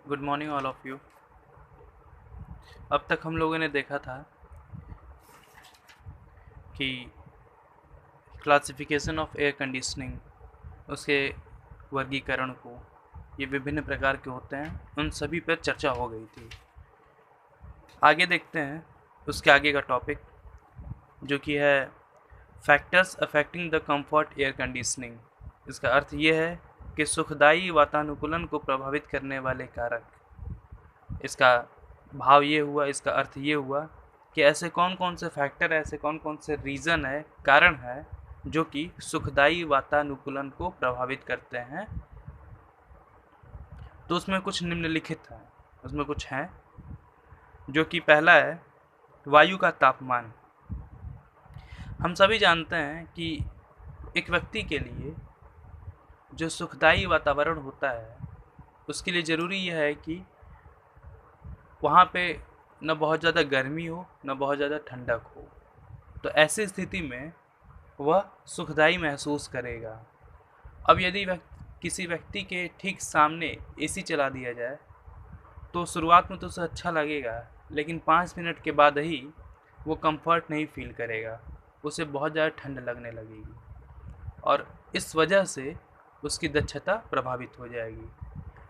Good morning all of you. अब तक हम लोगों ने देखा था कि क्लासिफिकेशन ऑफ एयर कंडीशनिंग, उसके वर्गीकरण को, ये विभिन्न प्रकार के होते हैं, उन सभी पर चर्चा हो गई थी। आगे देखते हैं उसके आगे का टॉपिक, जो कि है factors affecting the comfort air conditioning. इसका अर्थ ये है कि सुखदायी वातानुकूलन को प्रभावित करने वाले कारक। इसका भाव ये हुआ, इसका अर्थ ये हुआ कि ऐसे कौन कौन से फैक्टर है, ऐसे कौन कौन से रीज़न है, कारण है, जो कि सुखदायी वातानुकूलन को प्रभावित करते हैं। तो उसमें कुछ निम्नलिखित है, उसमें कुछ है, जो कि पहला है वायु का तापमान। हम सभी जानते हैं कि एक व्यक्ति के लिए जो सुखदायी वातावरण होता है, उसके लिए ज़रूरी यह है कि वहाँ पे न बहुत ज़्यादा गर्मी हो, न बहुत ज़्यादा ठंडक हो। तो ऐसी स्थिति में वह सुखदायी महसूस करेगा। अब यदि किसी व्यक्ति के ठीक सामने एसी चला दिया जाए तो शुरुआत में तो उसे अच्छा लगेगा, लेकिन 5 मिनट के बाद ही वो कंफर्ट नहीं फील करेगा, उसे बहुत ज़्यादा ठंड लगने लगेगी और इस वजह से उसकी दक्षता प्रभावित हो जाएगी।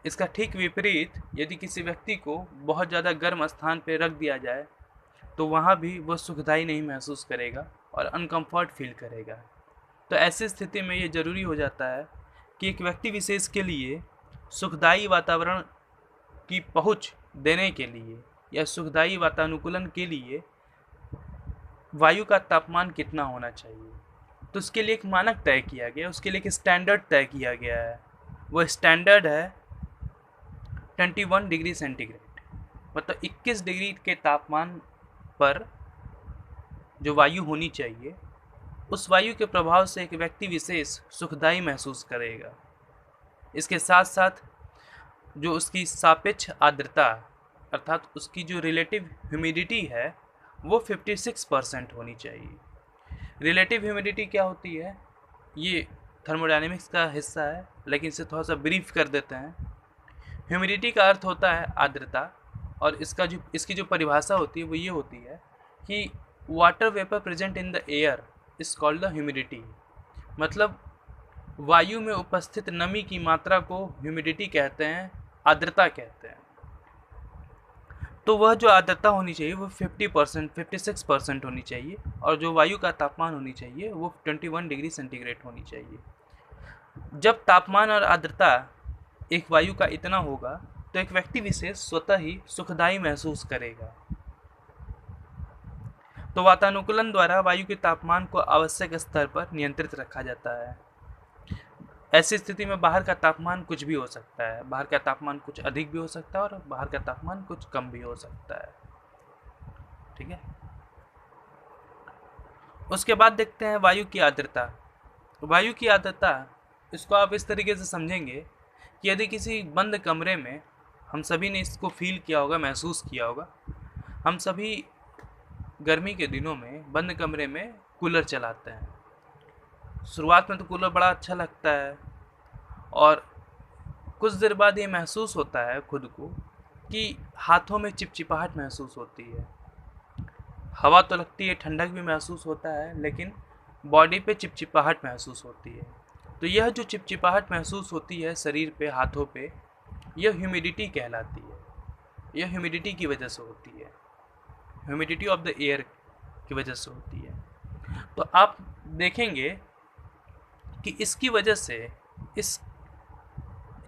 इसका ठीक विपरीत यदि किसी व्यक्ति को बहुत ज़्यादा गर्म स्थान पर रख दिया जाए तो वहाँ भी वह सुखदायी नहीं महसूस करेगा और अनकंफर्ट फील करेगा। तो ऐसी स्थिति में ये ज़रूरी हो जाता है कि एक व्यक्ति विशेष के लिए सुखदायी वातावरण की पहुँच देने के लिए या सुखदायी वातानुकूलन के लिए वायु का तापमान कितना होना चाहिए, तो उसके लिए एक मानक तय किया गया, उसके लिए एक स्टैंडर्ड तय किया गया है। वो स्टैंडर्ड है 21 डिग्री सेंटीग्रेड, मतलब 21 डिग्री के तापमान पर जो वायु होनी चाहिए, उस वायु के प्रभाव से एक व्यक्ति विशेष सुखदायी महसूस करेगा। इसके साथ साथ जो उसकी सापेक्ष आर्द्रता, अर्थात उसकी जो रिलेटिव ह्यूमिडिटी है, वो 56% होनी चाहिए। रिलेटिव ह्यूमिडिटी क्या होती है, ये थर्मोडायनेमिक्स का हिस्सा है, लेकिन इसे थोड़ा सा ब्रीफ कर देते हैं। ह्यूमिडिटी का अर्थ होता है आर्द्रता, और इसकी जो परिभाषा होती है वो ये होती है कि water vapour present in the air is called the humidity. मतलब वायु में उपस्थित नमी की मात्रा को ह्यूमिडिटी कहते हैं, आर्द्रता कहते हैं। तो वह जो आर्द्रता होनी चाहिए वो 50%, 56% होनी चाहिए, और जो वायु का तापमान होनी चाहिए वो 21 डिग्री सेंटीग्रेड होनी चाहिए। जब तापमान और आर्द्रता एक वायु का इतना होगा तो एक व्यक्ति विशेष स्वतः ही सुखदायी महसूस करेगा। तो वातानुकूलन द्वारा वायु के तापमान को आवश्यक स्तर पर नियंत्रित रखा जाता है। ऐसी स्थिति में बाहर का तापमान कुछ भी हो सकता है, बाहर का तापमान कुछ अधिक भी हो सकता है और बाहर का तापमान कुछ कम भी हो सकता है। ठीक है, उसके बाद देखते हैं वायु की आर्द्रता। वायु की आर्द्रता, इसको आप इस तरीके से समझेंगे कि यदि किसी बंद कमरे में, हम सभी ने इसको फील किया होगा, महसूस किया होगा, हम सभी गर्मी के दिनों में बंद कमरे में कूलर चलाते हैं। शुरुआत में तो कूलर बड़ा अच्छा लगता है और कुछ देर बाद ये महसूस होता है खुद को कि हाथों में चिपचिपाहट महसूस होती है। हवा तो लगती है, ठंडक भी महसूस होता है, लेकिन बॉडी पे चिपचिपाहट महसूस होती है। तो यह जो चिपचिपाहट महसूस होती है शरीर पे, हाथों पे, यह ह्यूमिडिटी कहलाती है। यह ह्यूमिडिटी की वजह से होती है, ह्यूमिडिटी ऑफ द एयर की वजह से होती है। तो आप देखेंगे कि इसकी वजह से, इस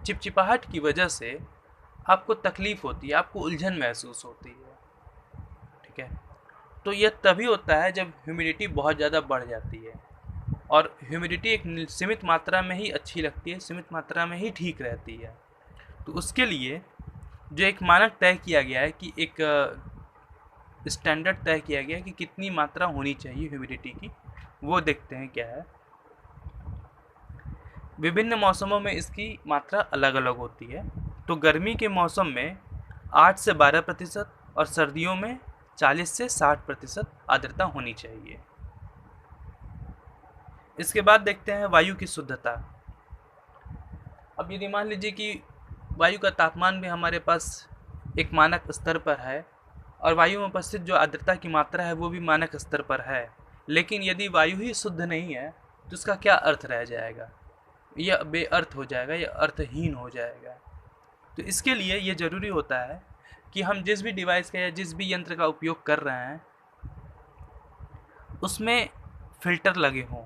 चिपचिपाहट की वजह से आपको तकलीफ होती है, आपको उलझन महसूस होती है। ठीक है, तो यह तभी होता है जब ह्यूमिडिटी बहुत ज़्यादा बढ़ जाती है, और ह्यूमिडिटी एक सीमित मात्रा में ही अच्छी लगती है, सीमित मात्रा में ही ठीक रहती है। तो उसके लिए जो एक मानक तय किया गया है, कि एक स्टैंडर्ड तय किया गया है कि कितनी मात्रा होनी चाहिए ह्यूमिडिटी की, वो देखते हैं क्या है। विभिन्न मौसमों में इसकी मात्रा अलग अलग होती है। तो गर्मी के मौसम में 8 से 12% और सर्दियों में 40 से 60% आर्द्रता होनी चाहिए। इसके बाद देखते हैं वायु की शुद्धता। अब यदि मान लीजिए कि वायु का तापमान भी हमारे पास एक मानक स्तर पर है और वायु में उपस्थित जो आर्द्रता की मात्रा है वो भी मानक स्तर पर है। लेकिन यदि वायु ही शुद्ध नहीं है तो उसका क्या अर्थ रह जाएगा? यह बेअर्थ हो जाएगा, यह अर्थहीन हो जाएगा। तो इसके लिए ये ज़रूरी होता है कि हम जिस भी डिवाइस का या जिस भी यंत्र का उपयोग कर रहे हैं उसमें फ़िल्टर लगे हों।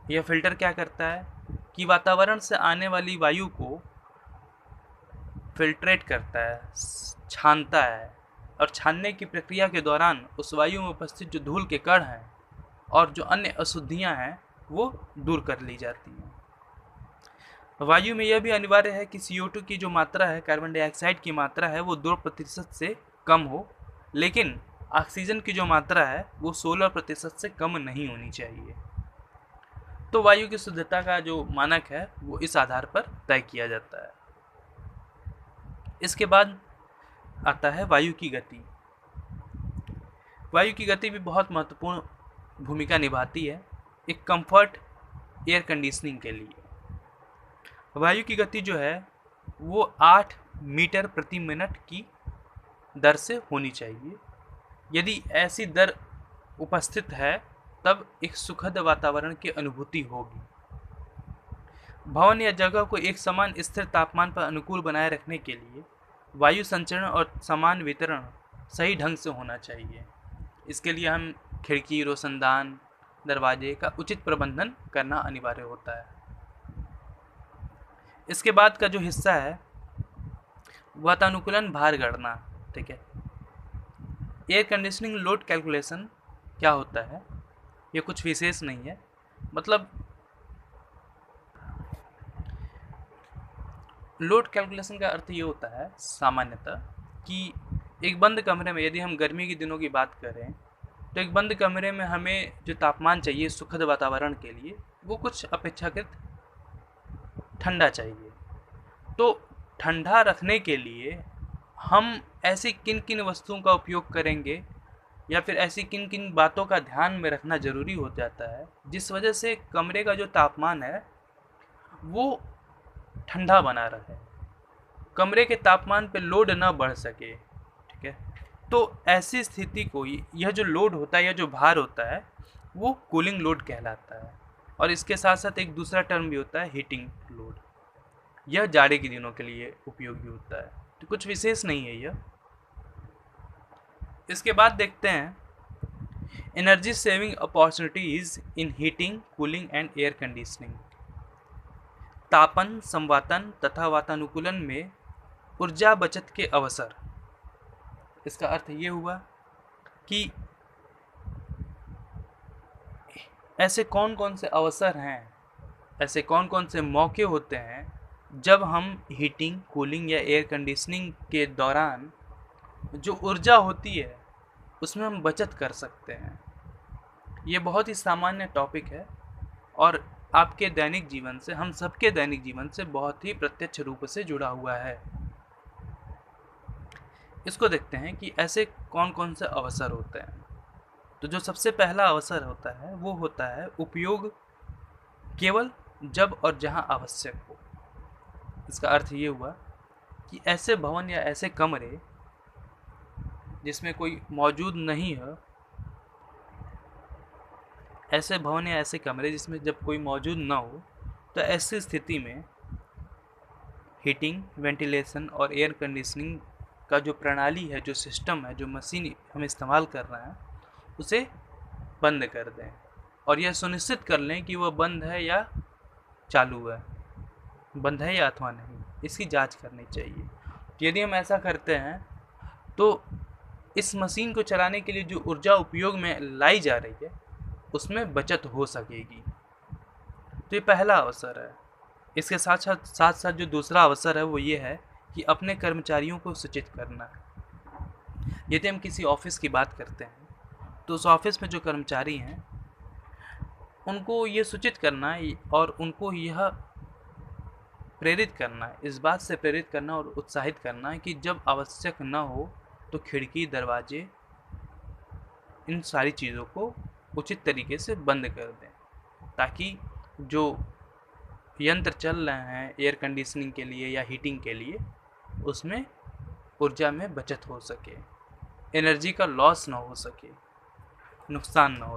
यह फ़िल्टर क्या करता है कि वातावरण से आने वाली वायु को फ़िल्ट्रेट करता है, छानता है, और छानने की प्रक्रिया के दौरान उस वायु में उपस्थित जो धूल के कण हैं और जो अन्य अशुद्धियाँ हैं वो दूर कर ली जाती हैं। वायु में यह भी अनिवार्य है कि CO2 की जो मात्रा है, कार्बन डाइऑक्साइड की मात्रा है, वो 2% से कम हो, लेकिन ऑक्सीजन की जो मात्रा है वो 16% से कम नहीं होनी चाहिए। तो वायु की शुद्धता का जो मानक है वो इस आधार पर तय किया जाता है। इसके बाद आता है वायु की गति। वायु की गति भी बहुत महत्वपूर्ण भूमिका निभाती है एक कंफर्ट एयर कंडीशनिंग के लिए। वायु की गति जो है वो 8 मीटर प्रति मिनट की दर से होनी चाहिए। यदि ऐसी दर उपस्थित है तब एक सुखद वातावरण की अनुभूति होगी। भवन या जगह को एक समान स्थिर तापमान पर अनुकूल बनाए रखने के लिए वायु संचरण और समान वितरण सही ढंग से होना चाहिए। इसके लिए हम खिड़की, रोशनदान, दरवाजे का उचित प्रबंधन करना अनिवार्य होता है। इसके बाद का जो हिस्सा है वातानुकूलन भार गणना। ठीक है, एयर कंडीशनिंग लोड कैलकुलेशन क्या होता है? ये कुछ विशेष नहीं है। मतलब लोड कैलकुलेशन का अर्थ ये होता है सामान्यतः कि एक बंद कमरे में, यदि हम गर्मी के दिनों की बात करें तो एक बंद कमरे में हमें जो तापमान चाहिए सुखद वातावरण के लिए वो कुछ अपेक्षाकृत ठंडा चाहिए। तो ठंडा रखने के लिए हम ऐसी किन किन वस्तुओं का उपयोग करेंगे या फिर ऐसी किन किन बातों का ध्यान में रखना ज़रूरी हो जाता है जिस वजह से कमरे का जो तापमान है वो ठंडा बना रहे, कमरे के तापमान पे लोड ना बढ़ सके। ठीक है, तो ऐसी स्थिति को यह जो लोड होता है, यह जो भार होता है वो कूलिंग लोड कहलाता है। और इसके साथ साथ एक दूसरा टर्म भी होता है हीटिंग लोड। यह जाड़े के दिनों के लिए उपयोगी होता है, तो कुछ विशेष नहीं है यह। इसके बाद देखते हैं energy saving opportunities in heating, cooling and air conditioning. तापन, संवातन तथा वातानुकूलन में ऊर्जा बचत के अवसर। इसका अर्थ ये हुआ कि ऐसे कौन कौन से अवसर हैं, ऐसे कौन कौन से मौके होते हैं जब हम हीटिंग, कूलिंग या एयर कंडीशनिंग के दौरान जो ऊर्जा होती है उसमें हम बचत कर सकते हैं। ये बहुत ही सामान्य टॉपिक है और आपके दैनिक जीवन से, हम सबके दैनिक जीवन से बहुत ही प्रत्यक्ष रूप से जुड़ा हुआ है। इसको देखते हैं कि ऐसे कौन कौन से अवसर होते हैं। तो जो सबसे पहला अवसर होता है वो होता है उपयोग केवल जब और जहां आवश्यक हो। इसका अर्थ ये हुआ कि ऐसे भवन या ऐसे कमरे जिसमें कोई मौजूद नहीं है, ऐसे भवन या ऐसे कमरे जिसमें जब कोई मौजूद ना हो, तो ऐसी स्थिति में हीटिंग, वेंटिलेशन और एयर कंडीशनिंग का जो प्रणाली है, जो सिस्टम है, जो मशीन हम इस्तेमाल कर रहे हैं उसे बंद कर दें और यह सुनिश्चित कर लें कि वह बंद है या चालू है, बंद है या अथवा नहीं, इसकी जांच करनी चाहिए। यदि हम ऐसा करते हैं तो इस मशीन को चलाने के लिए जो ऊर्जा उपयोग में लाई जा रही है उसमें बचत हो सकेगी। तो ये पहला अवसर है। इसके साथ साथ जो दूसरा अवसर है वो ये है कि अपने कर्मचारियों को सूचित करना। यदि हम किसी ऑफिस की बात करते हैं तो उस ऑफिस में जो कर्मचारी हैं उनको ये सूचित करना और उनको यह प्रेरित करना, इस बात से प्रेरित करना और उत्साहित करना कि जब आवश्यक न हो तो खिड़की, दरवाजे, इन सारी चीज़ों को उचित तरीके से बंद कर दें ताकि जो यंत्र चल रहे हैं एयर कंडीशनिंग के लिए या हीटिंग के लिए, उसमें ऊर्जा में बचत हो सके, एनर्जी का लॉस ना हो सके, नुकसान ना हो